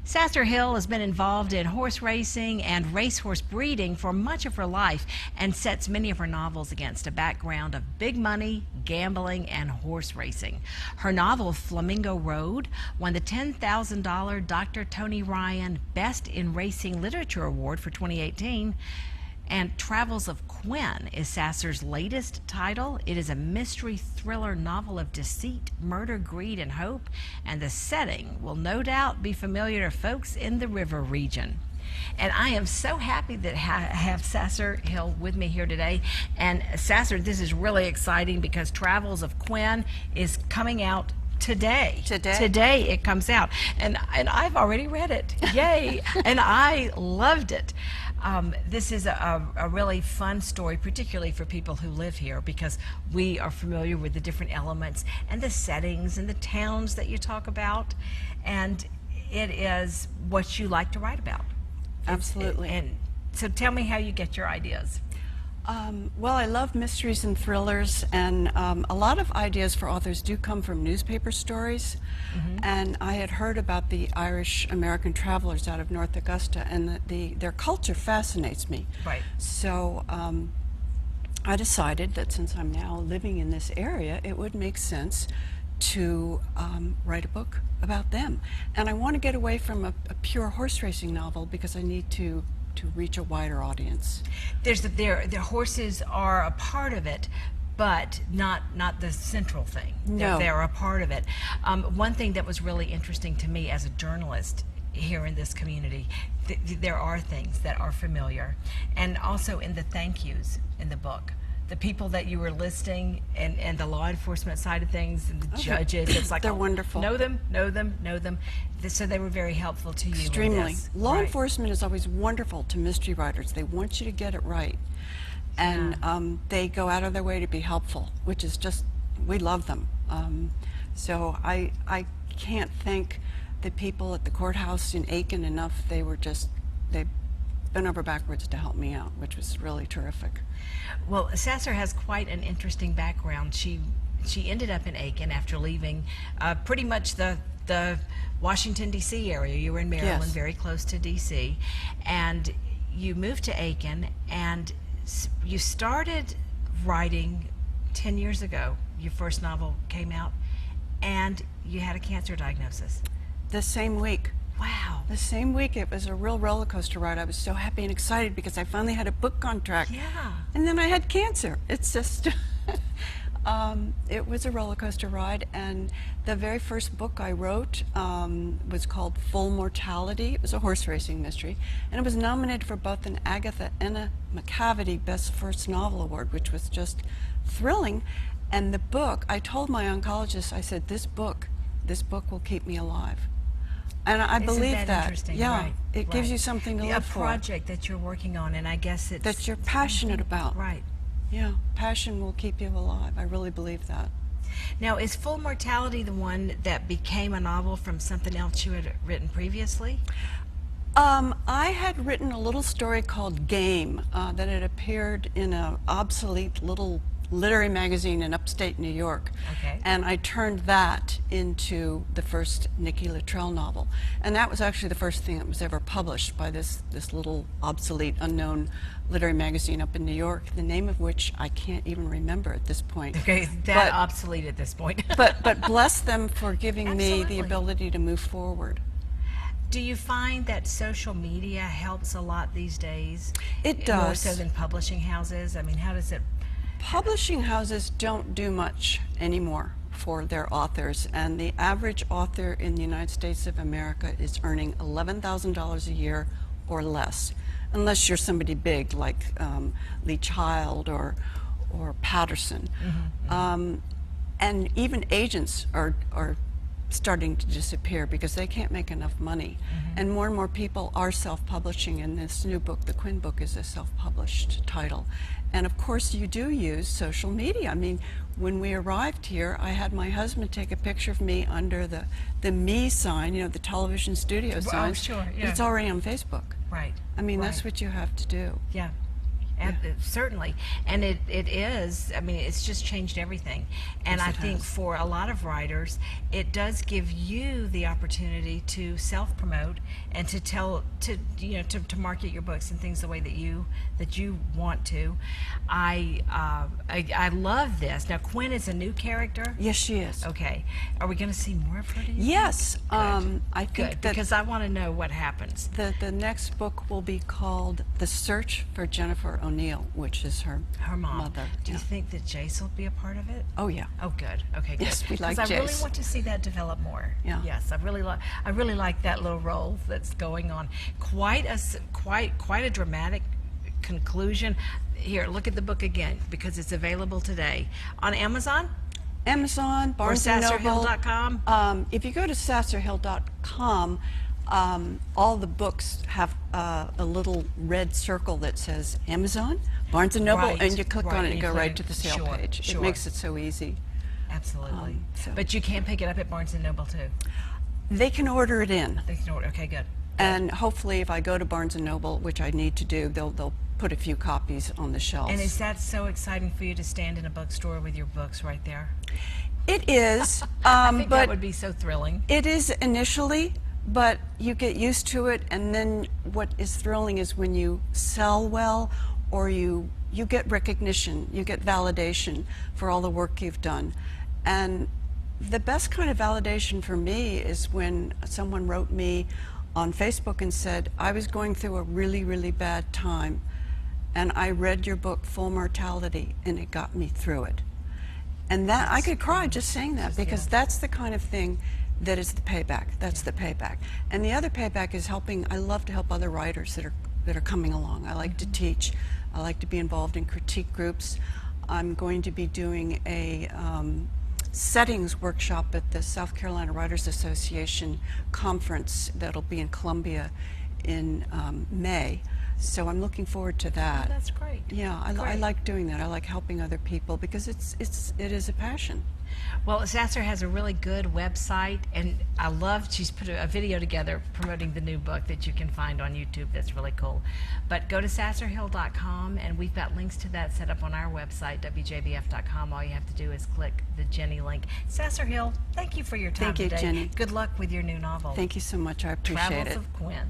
Sasscer Hill has been involved in horse racing and racehorse breeding for much of her life and sets many of her novels against a background of big money, gambling, and horse racing. Her novel, Flamingo Road, won the $10,000 Dr. Tony Ryan Best in Racing Literature Award for 2018. And Travels of Quinn is Sasscer's latest title. It is a mystery thriller novel of deceit, murder, greed, and hope, and the setting will no doubt be familiar to folks in the river region. And I am so happy that I have Sasscer Hill with me here today. And Sasscer, this is really exciting because Travels of Quinn is coming out today. Today it comes out. And I've already read it. Yay. And I loved it. This is a really fun story, particularly for people who live here, because we are familiar with the different elements and the settings and the towns that you talk about, and it is what you like to write about. Absolutely. And so tell me how you get your ideas. Well, I love mysteries and thrillers, and a lot of ideas for authors do come from newspaper stories. And I had heard about the Irish-American travelers out of North Augusta, and their culture fascinates me. Right. So I decided that since I'm now living in this area, it would make sense to write a book about them. And I want to get away from a pure horse racing novel because I need to reach a wider audience. The horses are a part of it, but not the central thing. No. They're a part of it. One thing that was really interesting to me as a journalist here in this community, there are things that are familiar. And also in the thank yous in the book, the people that you were listing and the law enforcement side of things and the judges, it's like, they're wonderful. Know them, know them, know them. So they were very helpful to you. Extremely. Law enforcement is always wonderful to mystery writers. They want you to get it right. And they go out of their way to be helpful, which is just, we love them. So I can't thank the people at the courthouse in Aiken enough. They bent over backwards to help me out, which was really terrific. Well, Sasscer has quite an interesting background. She ended up in Aiken after leaving pretty much the Washington, D.C. area. You were in Maryland, Yes. very close to D.C. And you moved to Aiken, and you started writing 10 years ago. Your first novel came out, and you had a cancer diagnosis. The same week. Wow. The same week. It was a real roller coaster ride. I was so happy and excited because I finally had a book contract. Yeah. And then I had cancer. It's just, it was a roller coaster ride. And the very first book I wrote was called Full Mortality. It was a horse racing mystery. And it was nominated for both an Agatha and a McCavity Best First Novel Award, which was just thrilling. And the book, I told my oncologist, I said, this book will keep me alive. And I believe that. Interesting? Yeah, Right. it gives you something to live for. A project that you're working on, and I guess it's that you're passionate about. Right. Yeah, passion will keep you alive. I really believe that. Now, is Full Mortality the one that became a novel from something else you had written previously? I had written a little story called Game that had appeared in an obsolete little literary magazine in upstate New York. Okay. And I turned that into the first Nikki Luttrell novel. And that was actually the first thing that was ever published by this little obsolete, unknown literary magazine up in New York, the name of which I can't even remember at this point. Okay, obsolete at this point. but bless them for giving me Absolutely. the ability to move forward. Do you find that social media helps a lot these days? It does. More so than publishing houses? I mean, how does it... Publishing houses don't do much anymore for their authors, and the average author in the United States of America is earning $11,000 a year or less, unless you're somebody big like Lee Child or Patterson. And even agents are starting to disappear because they can't make enough money. And more people are self-publishing, and this new book, the Quinn book, is a self-published title. And of course you do use social media. I mean, when we arrived here, I had my husband take a picture of me under the me sign, you know, the television studio sign. Oh, sure, yeah. It's already on Facebook. Right. I mean, that's what you have to do. Yeah. Certainly, and it is. I mean, it's just changed everything. And Yes, I it think has. for a lot of writers, it does give you the opportunity to self-promote and to to market your books and things the way that you want to. I love this. Now, Quinn is a new character. Yes, she is. Okay, are we going to see more of her? Do you Yes, think? I think Good, that because I want to know what happens. the next book will be called The Search for Jennifer O'Neill, which is her Mom. mother. Do you Yeah. think that Jace will be a part of it? Oh, yeah. Oh, good. Okay, good. Yes, we like Because I really Jace. want to see that develop more. Yeah. Yes, I really like that little role that's going on. Quite a dramatic conclusion. Here, look at the book again, because it's available today on Amazon Amazon, Barnes & Noble. SasscerHill.com. If you go to SasscerHill.com, all the books have a little red circle that says Amazon, Barnes & Noble, Right, and you click right, on it and and you go click. right to the sale Sure, page. sure. It makes it so easy. Absolutely. so- But you can pick it up at Barnes & Noble too. They can order it in. They can order. Okay, good. And hopefully if I go to Barnes & Noble, which I need to do, they'll put a few copies on the shelves. And is that so exciting for you to stand in a bookstore with your books right there? It is, I think that but would be so thrilling. it is initially, but you get used to it, and then what is thrilling is when you sell well, or you get recognition, you get validation for all the work you've done. And the best kind of validation for me is when someone wrote me on Facebook and said, I was going through a really, really bad time, and I read your book, Full Mortality, and it got me through it. And that, I could cry just saying that, because that's the kind of thing that is the payback. That's the payback. And the other payback is helping. I love to help other writers that are coming along. I like to teach. I like to be involved in critique groups. I'm going to be doing a settings workshop at the South Carolina Writers Association conference that'll be in Columbia in May. So I'm looking forward to that. Oh, that's great. Yeah, I Great. like doing that. I like helping other people because it is a passion. Well, Sasscer has a really good website, and I love she's put a video together promoting the new book that you can find on YouTube. That's really cool. But go to SasscerHill.com, and we've got links to that set up on our website, WJBF.com. All you have to do is click the Jennie link. Sasscer Hill, thank you for your time Thank you, today. Jennie. Good luck with your new novel, Thank you so much. I appreciate Travels it. of Quinn.